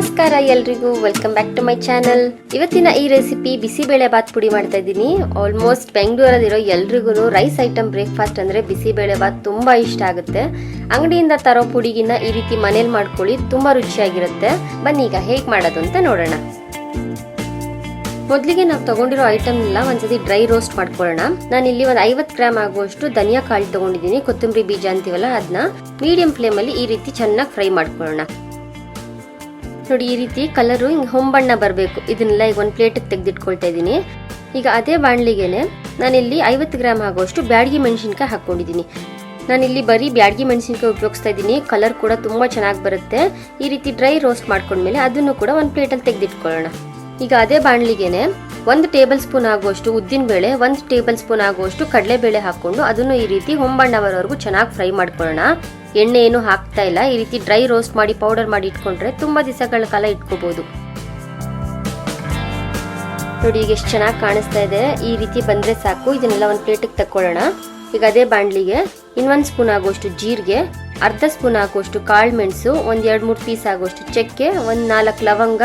ನಮಸ್ಕಾರ ಎಲ್ರಿಗೂ, welcome back to my channel. ಇವತ್ತಿನ ಈ ರೆಸಿಪಿ ಬಿಸಿಬೇಳೆ ಬಾತ್ ಪುಡಿ ಮಾಡ್ತಾ ಇದ್ದೀನಿ. ಆಲ್ಮೋಸ್ಟ್ ಬೆಂಗಳೂರಲ್ಲಿರೋ ಎಲ್ರಿಗೂ ರೈಸ್ ಐಟಮ್ ಬ್ರೇಕ್ಫಾಸ್ಟ್ ಅಂದ್ರೆ ಬಿಸಿಬೇಳೆ ಬಾತ್ ತುಂಬಾ ಇಷ್ಟ ಆಗುತ್ತೆ. ಅಂಗಡಿಯಿಂದ ತರೋ ಪುಡಿಗಿನ್ನ ಈ ರೀತಿ ಮನೇಲಿ ಮಾಡ್ಕೊಳ್ಳಿ, ತುಂಬಾ ರುಚಿಯಾಗಿರುತ್ತೆ. ಬನ್ನಿ ಈಗ ಹೇಗೆ ಮಾಡೋದು ಅಂತ ನೋಡೋಣ. ಮೊದಲಿಗೆ ನಾವು ತಗೊಂಡಿರೋ ಐಟಮ್ ಎಲ್ಲ ಒಂದ್ಸತಿ ಡ್ರೈ ರೋಸ್ಟ್ ಮಾಡ್ಕೊಳ್ಳೋಣ. ನಾನಿಲ್ಲಿ ಒಂದು 50 ಗ್ರಾಮ್ ಆಗುವಷ್ಟು ಧನಿಯಾ ಕಾಳು ತಗೊಂಡಿದ್ದೀನಿ, ಕೊತ್ತಂಬರಿ ಬೀಜ ಅಂತೀವಲ್ಲ ಅದನ್ನ. ಮೀಡಿಯಂ ಫ್ಲೇಮ್ ಅಲ್ಲಿ ಈ ರೀತಿ ಚೆನ್ನಾಗಿ ಫ್ರೈ ಮಾಡ್ಕೊಳ್ಳೋಣ. ನೋಡಿ, ಈ ರೀತಿ ಕಲರು ಹಿಂಗೆ ಹೊಂಬಣ್ಣ ಬರಬೇಕು. ಇದನ್ನೆಲ್ಲ ಈಗ ಒಂದು ಪ್ಲೇಟಿಗೆ ತೆಗೆದಿಟ್ಕೊಳ್ತಾ ಇದ್ದೀನಿ. ಈಗ ಅದೇ ಬಾಣಲಿಗೆನೆ ನಾನಿಲ್ಲಿ 50 ಗ್ರಾಮ್ ಆಗುವಷ್ಟು ಬ್ಯಾಡಗಿ ಮೆಣಸಿನ್ಕಾಯಿ ಹಾಕೊಂಡಿದ್ದೀನಿ. ನಾನಿಲ್ಲಿ ಬರೀ ಬ್ಯಾಡಗಿ ಮೆಣಸಿನ್ಕಾಯಿ ಉಪಯೋಗಿಸ್ತಾ ಇದ್ದೀನಿ. ಕಲರ್ ಕೂಡ ತುಂಬಾ ಚೆನ್ನಾಗಿ ಬರುತ್ತೆ. ಈ ರೀತಿ ಡ್ರೈ ರೋಸ್ಟ್ ಮಾಡ್ಕೊಂಡ್ಮೇಲೆ ಅದನ್ನು ಕೂಡ ಒಂದು ಪ್ಲೇಟಲ್ಲಿ ತೆಗೆದಿಟ್ಕೊಳ್ಳೋಣ. ಈಗ ಅದೇ ಬಾಣಲಿಗೆನೆ 1 ಟೇಬಲ್ ಸ್ಪೂನ್ ಆಗುವಷ್ಟು ಉದ್ದಿನ ಬೇಳೆ, 1 ಟೇಬಲ್ ಸ್ಪೂನ್ ಆಗುವಷ್ಟು ಕಡಲೆಬೇಳೆ ಹಾಕೊಂಡು ಅದನ್ನು ಈ ರೀತಿ ಹೊಂಬಣ್ಣ ಬರೋವರೆಗೂ ಚೆನ್ನಾಗಿ ಫ್ರೈ ಮಾಡ್ಕೊಳ್ಳೋಣ. ಎಣ್ಣೆ ಏನು ಹಾಕ್ತಾ ಇಲ್ಲ. ಈ ರೀತಿ ಡ್ರೈ ರೋಸ್ಟ್ ಮಾಡಿ ಪೌಡರ್ ಮಾಡಿ ಇಟ್ಕೊಂಡ್ರೆ ತುಂಬಾ ದಿವಸಗಳ ಕಾಲ ಇಟ್ಕೋಬಹುದು. ನೋಡಿ, ಈಗ ಎಷ್ಟು ಚೆನ್ನಾಗಿ ಕಾಣಿಸ್ತಾ ಇದೆ. ಈ ರೀತಿ ಬಂದ್ರೆ ಸಾಕು. ಇದನ್ನೆಲ್ಲ ಒಂದು ಪ್ಲೇಟಿಗೆ ತಕ್ಕೊಳ್ಳೋಣ. ಈಗ ಅದೇ ಬಾಣಲಿಗೆ 1 ಸ್ಪೂನ್ ಆಗುವಷ್ಟು ಜೀರಿಗೆ, ಅರ್ಧ ಸ್ಪೂನ್ ಆಗುವಷ್ಟು ಕಾಳು ಮೆಣಸು, 1-2-3 ಪೀಸ್ ಆಗುವಷ್ಟು ಚಕ್ಕೆ, 4 ಲವಂಗ,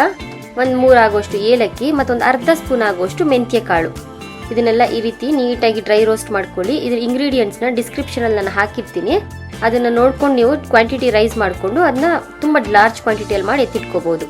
3 ಆಗುವಷ್ಟು ಏಲಕ್ಕಿ, ಮತ್ತೊಂದು ಅರ್ಧ ಸ್ಪೂನ್ ಆಗುವಷ್ಟು ಮೆಂತ್ಯ ಕಾಳು. ಇದನ್ನೆಲ್ಲ ಈ ರೀತಿ ನೀಟಾಗಿ ಡ್ರೈ ರೋಸ್ಟ್ ಮಾಡ್ಕೊಳ್ಳಿ. ಇದ್ರ ಇಂಗ್ರೀಡಿಯೆಂಟ್ಸ್ ನ ಡಿಸ್ಕ್ರಿಪ್ಷನ್ ಅಲ್ಲಿ ನಾನು ಹಾಕಿರ್ತೀನಿ. ಅದನ್ನ ನೋಡ್ಕೊಂಡು ನೀವು ಕ್ವಾಂಟಿಟಿ ರೈಸ್ ಮಾಡಿಕೊಂಡು ಅದನ್ನ ತುಂಬಾ ಲಾರ್ಜ್ ಕ್ವಾಂಟಿಟಿಯಲ್ಲಿ ಮಾಡಿ ಎತ್ತಿಟ್ಕೋಬಹುದು.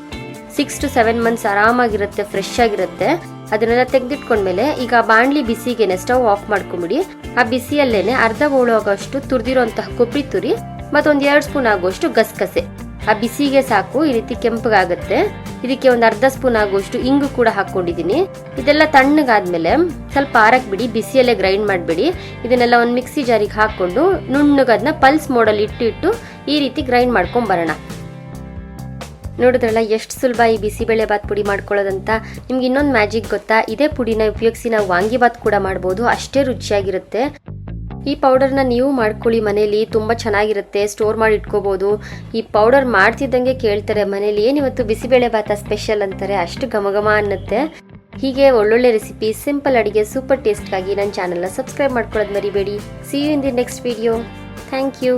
6 to 7 ಮಂತ್ಸ್ ಆರಾಮಾಗಿರುತ್ತೆ, ಫ್ರೆಶ್ ಆಗಿರುತ್ತೆ. ಅದನ್ನೆಲ್ಲ ತೆಗೆದಿಟ್ಕೊಂಡ್ಮೇಲೆ ಈಗ ಬಾಣ್ಲಿ ಬಿಸಿಗೆನೆ ಸ್ಟವ್ ಆಫ್ ಮಾಡ್ಕೊಂಬಿಡಿ. ಆ ಬಿಸಿಯಲ್ಲೇನೆ ಅರ್ಧ ಬೌಲ್ ಆಗೋಷ್ಟು ತುರಿದಿರುವಂತಹ ಕೊಬ್ಬರಿ ತುರಿ ಮತ್ತೊಂದು 2 ಸ್ಪೂನ್ ಆಗುವಷ್ಟು ಗಸಗಸೆ. ಆ ಬಿಸಿಗೆ ಸಾಕು, ಈ ರೀತಿ ಕೆಂಪಗಾಗುತ್ತೆ. ಇದಕ್ಕೆ ಒಂದು ಅರ್ಧ ಸ್ಪೂನ್ ಆಗುವಷ್ಟು ಇಂಗು ಕೂಡ ಹಾಕೊಂಡಿದ್ದೀನಿ. ಇದೆಲ್ಲ ತಣ್ಣಗಾದ್ಮೇಲೆ ಸ್ವಲ್ಪ ಆರಕ್ ಬಿಡಿ, ಬಿಸಿಯಲ್ಲೇ ಗ್ರೈಂಡ್ ಮಾಡಬೇಡಿ. ಇದನ್ನೆಲ್ಲ ಒಂದು ಮಿಕ್ಸಿ ಜಾರಿಗೆ ಹಾಕೊಂಡು ನುಣ್ಣಗದನ್ನ ಪಲ್ಸ್ ಮೋಡಲ್ಲಿ ಇಟ್ಟು ಈ ರೀತಿ ಗ್ರೈಂಡ್ ಮಾಡ್ಕೊಂಡ್ ಬರೋಣ. ನೋಡಿದ್ರಲ್ಲ ಎಷ್ಟು ಸುಲಭ ಈ ಬಿಸಿಬೇಳೆ ಬಾತ್ ಪುಡಿ ಮಾಡ್ಕೊಳ್ಳೋದಂತ. ನಿಮ್ಗೆ ಇನ್ನೊಂದು ಮ್ಯಾಜಿಕ್ ಗೊತ್ತಾ? ಇದೇ ಪುಡಿನ ಉಪಯೋಗಿಸಿ ನಾವು ವಾಂಗಿಬಾತ್ ಕೂಡ ಮಾಡ್ಬೋದು, ಅಷ್ಟೇ ರುಚಿಯಾಗಿರುತ್ತೆ. ಈ ಪೌಡರ್ನ ನೀವು ಮಾಡ್ಕೊಳ್ಳಿ ಮನೇಲಿ, ತುಂಬ ಚೆನ್ನಾಗಿರುತ್ತೆ. ಸ್ಟೋರ್ ಮಾಡಿ ಇಟ್ಕೋಬಹುದು. ಈ ಪೌಡರ್ ಮಾಡ್ತಿದ್ದಂಗೆ ಕೇಳ್ತಾರೆ ಮನೇಲಿ, ಏನಿವತ್ತು ಬಿಸಿಬೇಳೆ ಬಾತ ಸ್ಪೆಷಲ್ ಅಂತಾರೆ. ಅಷ್ಟು ಘಮಘಮ ಅನ್ನತ್ತೆ. ಹೀಗೆ ಒಳ್ಳೊಳ್ಳೆ ರೆಸಿಪಿ, ಸಿಂಪಲ್ ಅಡಿಗೆ, ಸೂಪರ್ ಟೇಸ್ಟ್ಗಾಗಿ ನನ್ನ ಚಾನಲ್ನ ಸಬ್ಸ್ಕ್ರೈಬ್ ಮಾಡ್ಕೊಳ್ಳೋದು ಮರಿಬೇಡಿ. See you in the next video. Thank you.